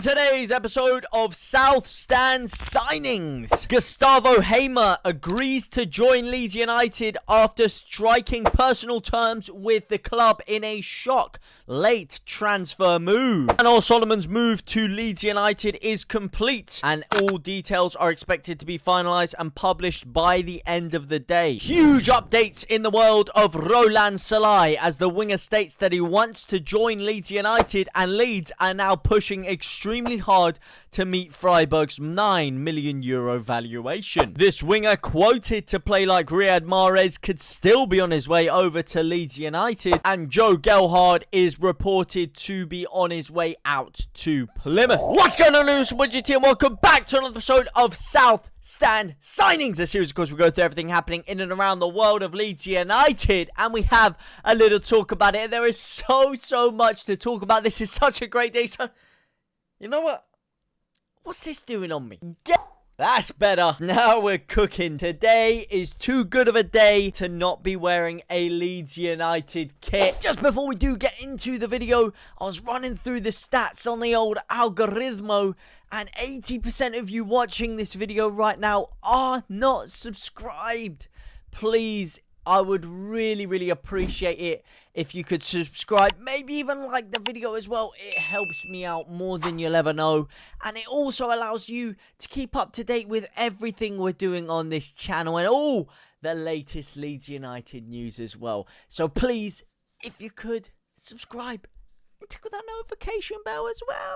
today's episode of South Stand Signings, Gustavo Hamer agrees to join Leeds United after striking personal terms with the club in a shock late transfer move. Manor Solomon's move to Leeds United is complete and all details are expected to be finalised and published by the end of the day. Huge updates in the world of Rolland Sallai as the winger states that he wants to join Leeds United, and Leeds are now pushing extremely hard to meet Freiburg's €9 million valuation. This winger, quoted to play like Riyad Mahrez, could still be on his way over to Leeds United, and Joe Gelhardt is reported to be on his way out to Plymouth. What's going on, Lewis and JTLive, and welcome back to another episode of South Stand Signings, a series of course we go through everything happening in and around the world of Leeds United, and we have a little talk about it. There is so much to talk about. This is such a great day. So you know what? What's this doing on me? That's better. Now we're cooking. Today is too good of a day to not be wearing a Leeds United kit. Just before we do get into the video, I was running through the stats on the old algorithm, and 80% of you watching this video right now are not subscribed. Please, I would really appreciate it if you could subscribe, maybe even like the video as well. It helps me out more than you'll ever know, and it also allows you to keep up to date with everything we're doing on this channel and all the latest Leeds United news as well. So please, if you could, subscribe and tickle that notification bell as well.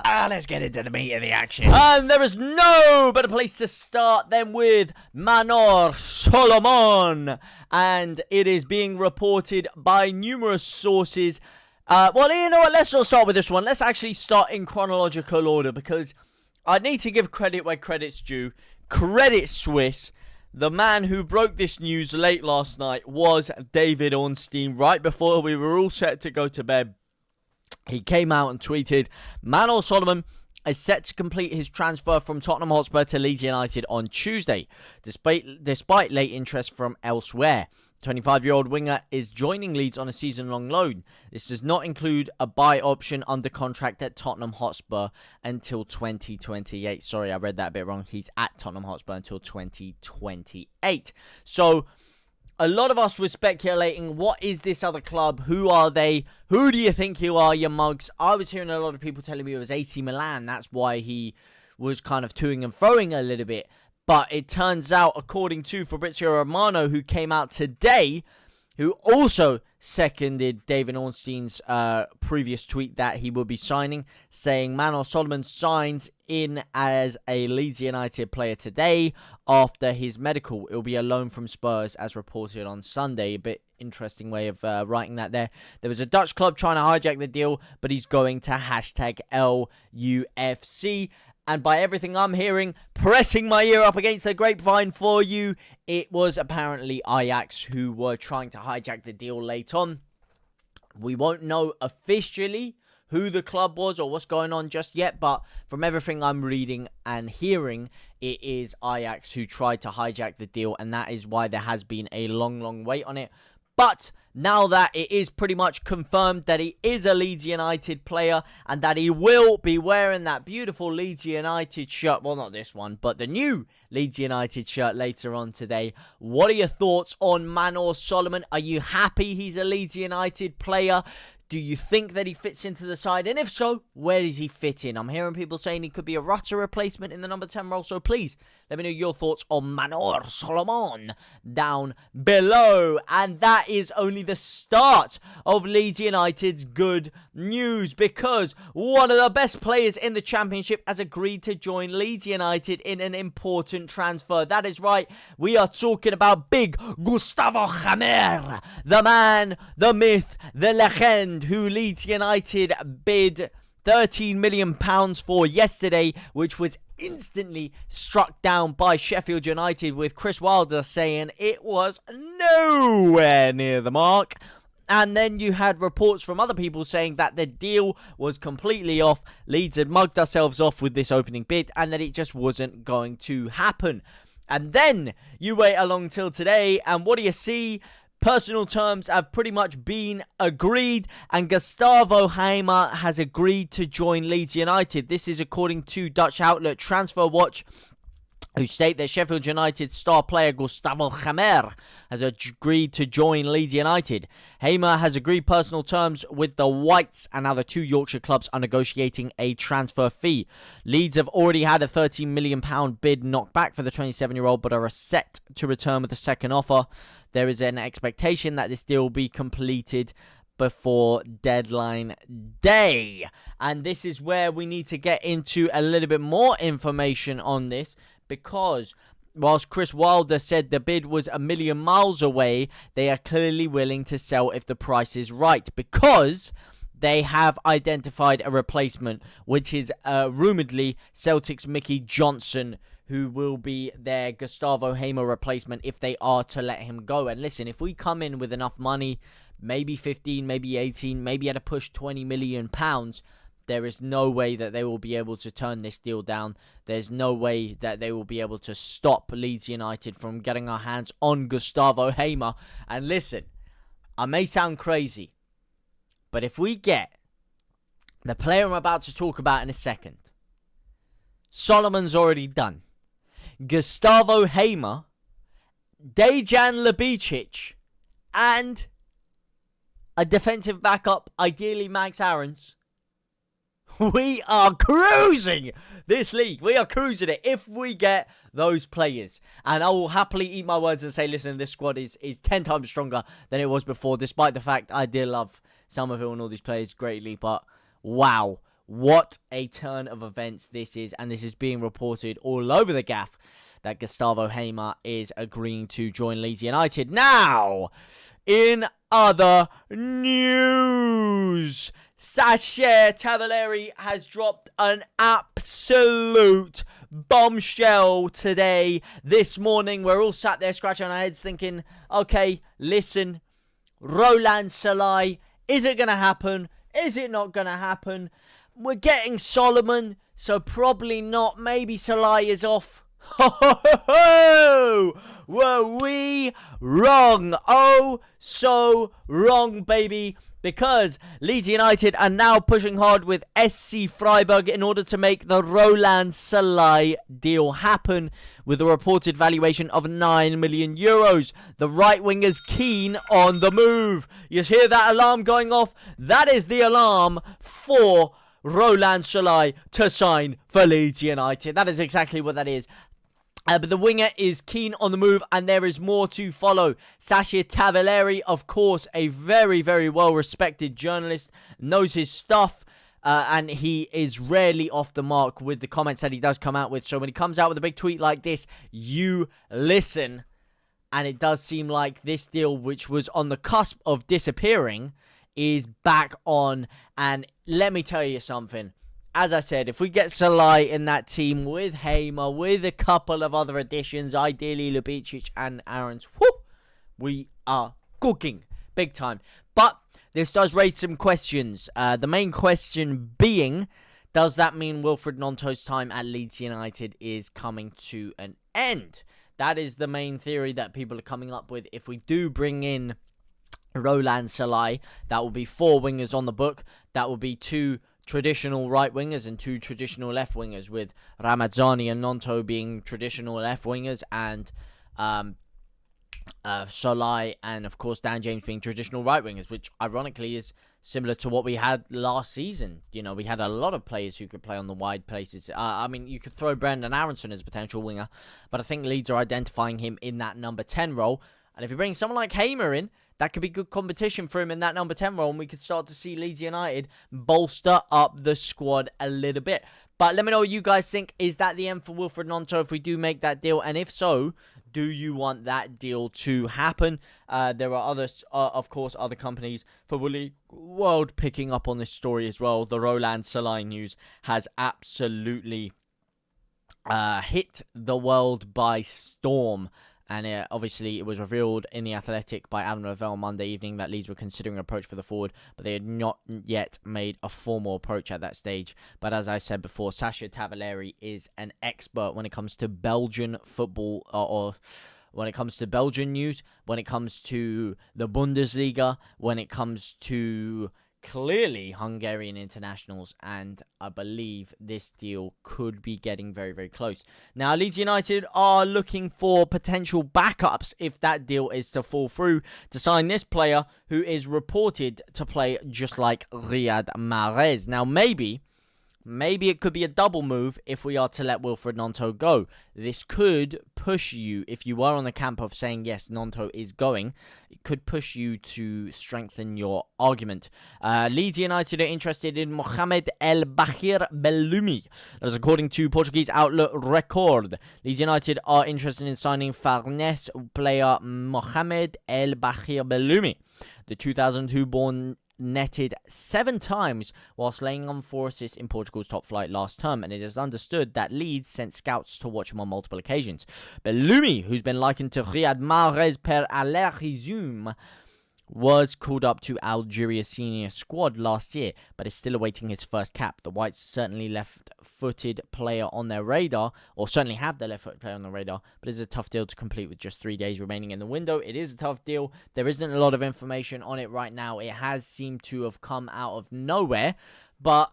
Let's get into the meat of the action. And there is no better place to start than with Manor Solomon. And it is being reported by numerous sources. Well, you know what? Let's not start with this one. Let's actually start in chronological order, because I need to give credit where credit's due. Credit Suisse. The man who broke this news late last night was David Ornstein. Right before we were all set to go to bed, he came out and tweeted, Manor Solomon is set to complete his transfer from Tottenham Hotspur to Leeds United on Tuesday, despite late interest from elsewhere. 25-year-old winger is joining Leeds on a season-long loan. This does not include a buy option under contract at Tottenham Hotspur until 2028. Sorry, I read that a bit wrong. He's at Tottenham Hotspur until 2028. So a lot of us were speculating, what is this other club? Who are they? Who do you think you are, you mugs? I was hearing a lot of people telling me it was AC Milan. That's why he was kind of toing and froing a little bit. But it turns out, according to Fabrizio Romano, who came out today, who also seconded David Ornstein's previous tweet that he will be signing, saying Manor Solomon signs in as a Leeds United player today after his medical. It will be a loan from Spurs, as reported on Sunday. A bit interesting way of writing that there. There was a Dutch club trying to hijack the deal, but he's going to hashtag LUFC. And by everything I'm hearing, pressing my ear up against the grapevine for you, it was apparently Ajax who were trying to hijack the deal late on. We won't know officially who the club was or what's going on just yet, but from everything I'm reading and hearing, it is Ajax who tried to hijack the deal, and that is why there has been a long wait on it. But now that it is pretty much confirmed that he is a Leeds United player and that he will be wearing that beautiful Leeds United shirt, well, not this one, but the new Leeds United shirt later on today, what are your thoughts on Manor Solomon? Are you happy he's a Leeds United player? Do you think that he fits into the side? And if so, where does he fit in? I'm hearing people saying he could be a Rutter replacement in the number 10 role. So please, let me know your thoughts on Manor Solomon down below. And that is only the start of Leeds United's good news, because one of the best players in the Championship has agreed to join Leeds United in an important transfer. That is right. We are talking about big Gustavo Hamer, the man, the myth, the legend, who Leeds United bid £13 million for yesterday, which was instantly struck down by Sheffield United, with Chris Wilder saying it was nowhere near the mark. And then you had reports from other people saying that the deal was completely off. Leeds had mugged ourselves off with this opening bid and that it just wasn't going to happen. And then you wait along till today, and what do you see? Personal terms have pretty much been agreed, and Gustavo Hamer has agreed to join Leeds United. This is according to Dutch outlet Transfer Watch, who state that Sheffield United star player Gustavo Hamer has agreed to join Leeds United. Hamer has agreed personal terms with the Whites, and now the two Yorkshire clubs are negotiating a transfer fee. Leeds have already had a £13 million bid knocked back for the 27-year-old, but are set to return with a second offer. There is an expectation that this deal will be completed before deadline day. And this is where we need to get into a little bit more information on this, because whilst Chris Wilder said the bid was a million miles away, they are clearly willing to sell if the price is right, because they have identified a replacement, which is rumouredly Celtic's Mickey Johnson, who will be their Gustavo Hamer replacement if they are to let him go. And listen, if we come in with enough money, maybe 15, maybe 18, maybe at a push £20 million, there is no way that they will be able to turn this deal down. There's no way that they will be able to stop Leeds United from getting our hands on Gustavo Hamer. And listen, I may sound crazy, but if we get the player I'm about to talk about in a second, Solomon's already done, Gustavo Hamer, Dejan Lubicic, and a defensive backup, ideally Max Aarons, we are cruising this league. We are cruising it if we get those players. And I will happily eat my words and say, listen, this squad is 10 times stronger than it was before, despite the fact I did love some of it and all these players greatly. But wow, what a turn of events this is. And this is being reported all over the gaff that Gustavo Hamer is agreeing to join Leeds United. Now, in other news, Sasha Tavaleri has dropped an absolute bombshell today. This morning, we're all sat there scratching our heads thinking, okay, listen, Rolland Sallai, is it going to happen? Is it not going to happen? We're getting Solomon, so probably not. Maybe Sallai is off. Ho, ho, ho, ho! Were we wrong? Oh, so wrong, baby. Because Leeds United are now pushing hard with SC Freiburg in order to make the Rolland Sallai deal happen, with a reported valuation of €9 million. The right winger's keen on the move. You hear that alarm going off? That is the alarm for Rolland Sallai to sign for Leeds United. That is exactly what that is. But the winger is keen on the move, and there is more to follow. Sasha Tavaleri, of course, a very, very well-respected journalist, knows his stuff, and he is rarely off the mark with the comments that he does come out with. So when he comes out with a big tweet like this, you listen. And it does seem like this deal, which was on the cusp of disappearing, is back on. And let me tell you something. As I said, if we get Sallai in that team with Hamer, with a couple of other additions, ideally Lubicic and Aarons, we are cooking big time. But this does raise some questions. The main question being, does that mean Wilfried Gnonto's time at Leeds United is coming to an end? That is the main theory that people are coming up with. If we do bring in Rolland Sallai, that will be 4 wingers on the book. That will be 2 traditional right wingers and 2 traditional left wingers, with Ramazzani and Gnonto being traditional left wingers, and Sallai and of course Dan James being traditional right wingers, which ironically is similar to what we had last season. You know, we had a lot of players who could play on the wide places. I mean, you could throw Brendan Aronson as a potential winger, but I think Leeds are identifying him in that number 10 role. And if you bring someone like Hamer in, that could be good competition for him in that number 10 role, and we could start to see Leeds United bolster up the squad a little bit. But let me know what you guys think. Is that the end for Wilfried Gnonto if we do make that deal? And if so, do you want that deal to happen? There are others, of course, other companies for the world picking up on this story as well. The Rolland Sallai news has absolutely hit the world by storm. And obviously, it was revealed in The Athletic by Adam Lavelle Monday evening that Leeds were considering an approach for the forward, but they had not yet made a formal approach at that stage. But as I said before, Sasha Tavaleri is an expert when it comes to Belgian football, or when it comes to Belgian news, when it comes to the Bundesliga, when it comes to clearly Hungarian internationals, and I believe this deal could be getting very, very close. Now, Leeds United are looking for potential backups if that deal is to fall through to sign this player who is reported to play just like Riyad Mahrez. Now, maybe it could be a double move if we are to let Wilfried Gnonto go. This could push you, if you are on the camp of saying, yes, Gnonto is going, it could push you to strengthen your argument. Leeds United are interested in Mohamed El Bahir Belloumi. As according to Portuguese outlet Record, Leeds United are interested in signing Farnese player Mohamed El Bahir Belloumi. The 2002-born netted 7 times whilst laying on 4 assists in Portugal's top flight last term, and it is understood that Leeds sent scouts to watch him on multiple occasions. Belloumi, who's been likened to Riyad Mahrez per Al-Resume, was called up to Algeria's senior squad last year, but is still awaiting his first cap. The Whites certainly left-footed player on their radar, or certainly have the left-footed player on the radar, but it's a tough deal to complete with just 3 days remaining in the window. It is a tough deal. There isn't a lot of information on it right now. It has seemed to have come out of nowhere, but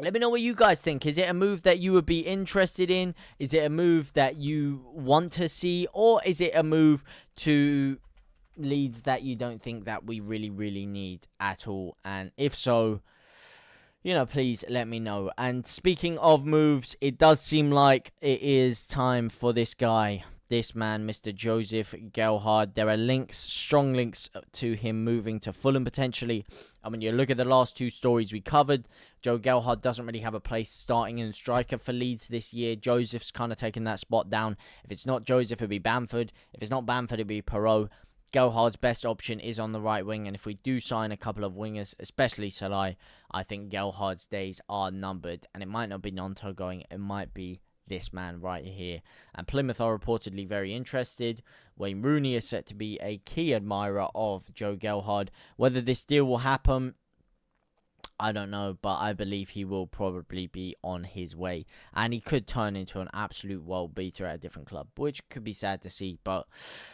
let me know what you guys think. Is it a move that you would be interested in? Is it a move that you want to see? Or is it a move to Leeds that you don't think that we really need at all? And if so, you know, please let me know. And speaking of moves, it does seem like it is time for this guy, this man, Mr. Joseph Gelhardt. There are links, strong links to him moving to Fulham potentially. I mean, you look at the last 2 stories we covered, Joe Gelhardt doesn't really have a place starting in striker for Leeds this year. Joseph's kind of taken that spot down. If it's not Joseph, it'll be Bamford. If it's not Bamford, it'll be Perot. Gelhardt's best option is on the right wing, and if we do sign a couple of wingers, especially Sallai, I think Gelhardt's days are numbered, and it might not be Gnonto going, it might be this man right here. And Plymouth are reportedly very interested. Wayne Rooney is set to be a key admirer of Joe Gelhardt. Whether this deal will happen, I don't know, but I believe he will probably be on his way. And he could turn into an absolute world beater at a different club, which could be sad to see. But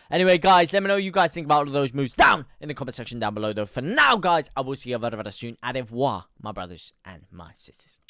anyway, guys, let me know what you guys think about all of those moves down in the comment section down below. Though for now, guys, I will see you very, very soon. Au revoir, my brothers and my sisters.